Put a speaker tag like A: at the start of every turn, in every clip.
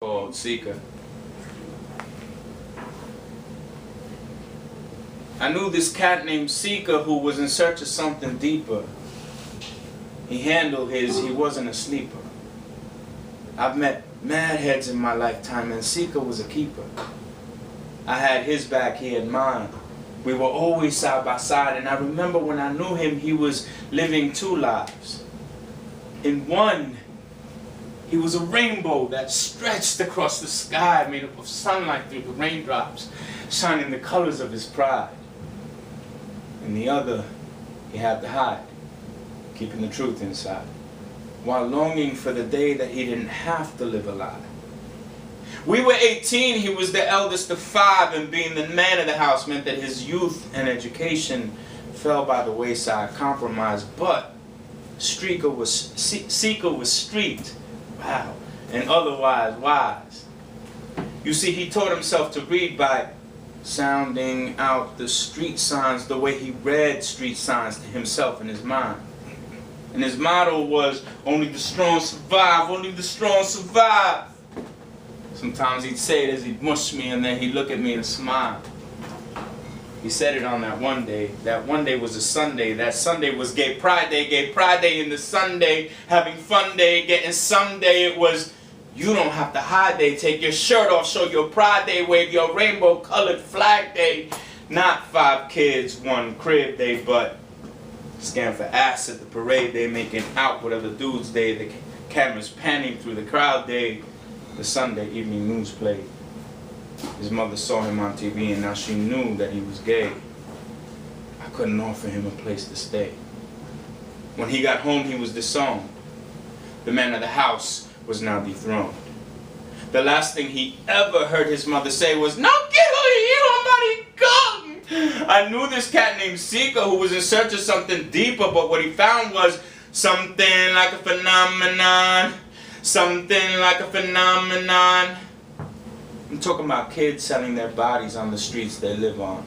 A: called Sika. I knew this cat named Sika who was in search of something deeper. He handled his, he wasn't a sleeper. I've met mad heads in my lifetime, and Sika was a keeper. I had his back, he had mine. We were always side by side, and I remember when I knew him, he was living two lives. In one, he was a rainbow that stretched across the sky, made up of sunlight through the raindrops, shining the colors of his pride. In the other, he had to hide, keeping the truth inside, while longing for the day that he didn't have to live a lie. We were 18, he was the eldest of 5, and being the man of the house meant that his youth and education fell by the wayside, compromised, but Sika was street, wow, and otherwise wise. You see, he taught himself to read by sounding out the street signs the way he read street signs to himself in his mind. And his motto was, only the strong survive, only the strong survive. Sometimes he'd say it as he'd mush me, and then he'd look at me and smile. He said it on that one day. That one day was a Sunday. That Sunday was Gay Pride Day. Gay Pride Day in the Sunday. Having fun day, getting someday. It was you don't have to hide day. Take your shirt off, show your pride day. Wave your rainbow colored flag day. Not 5 kids, 1 crib day, but scan for ass at the parade day. Making out with other dudes day. The cameras panning through the crowd day. The Sunday evening news played. His mother saw him on TV, and now she knew that he was gay. I couldn't offer him a place to stay. When he got home, he was disowned. The man of the house was now dethroned. The last thing he ever heard his mother say was, "No quiero ir a maricón." I knew this cat named Sika who was in search of something deeper, but what he found was something like a phenomenon. Something like a phenomenon. I'm talking about kids selling their bodies on the streets they live on.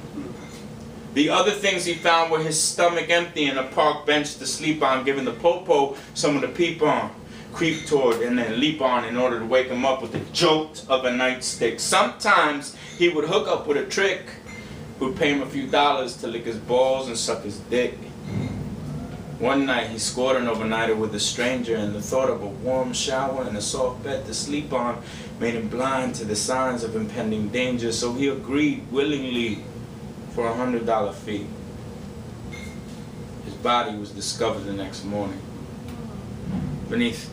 A: The other things he found were his stomach empty and a park bench to sleep on, giving the popo someone to peep on, creep toward, and then leap on in order to wake him up with the jolt of a nightstick. Sometimes he would hook up with a trick who'd pay him a few dollars to lick his balls and suck his dick. One night he scored an overnighter with a stranger, and the thought of a warm shower and a soft bed to sleep on made him blind to the signs of impending danger, so he agreed willingly for a $100 fee. His body was discovered the next morning beneath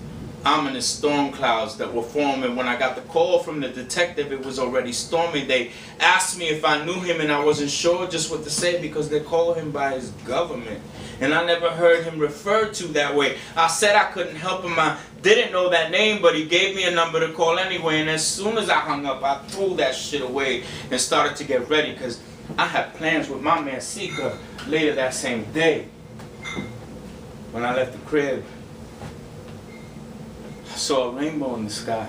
A: ominous storm clouds that were forming. When I got the call from the detective, it was already stormy. They asked me if I knew him, and I wasn't sure just what to say because they call him by his government. And I never heard him referred to that way. I said I couldn't help him. I didn't know that name, but he gave me a number to call anyway. And as soon as I hung up, I threw that shit away and started to get ready because I had plans with my man Sika later that same day. When I left the crib, I saw a rainbow in the sky.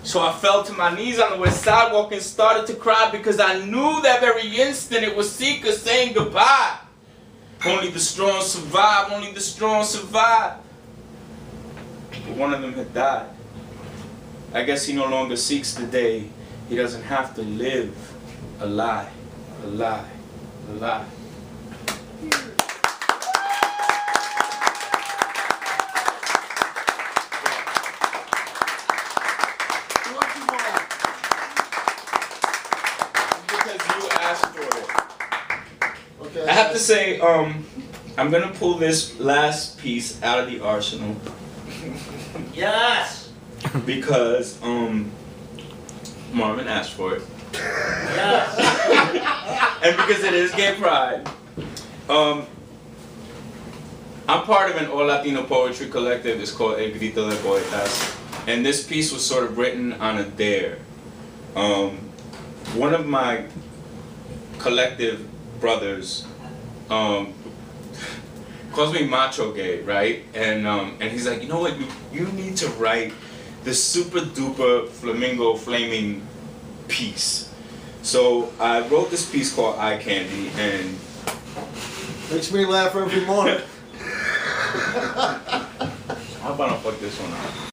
A: So I fell to my knees on the west sidewalk and started to cry because I knew that very instant it was Sika saying goodbye. Only the strong survive, only the strong survive. But one of them had died. I guess he no longer seeks the day he doesn't have to live a lie, a lie, a lie. I have to say, I'm gonna pull this last piece out of the arsenal.
B: Yes!
A: Because Marvin asked for it.
B: Yes!
A: And because it is Gay Pride. I'm part of an all Latino poetry collective. It's called Grito De Poetas. And this piece was sort of written on a dare. One of my collective brothers calls me macho gay, right? And he's like, you know what, you need to write this super duper flamingo flaming piece. So I wrote this piece called Eye Candy, and
C: makes me laugh every morning.
A: how about I fuck this one up?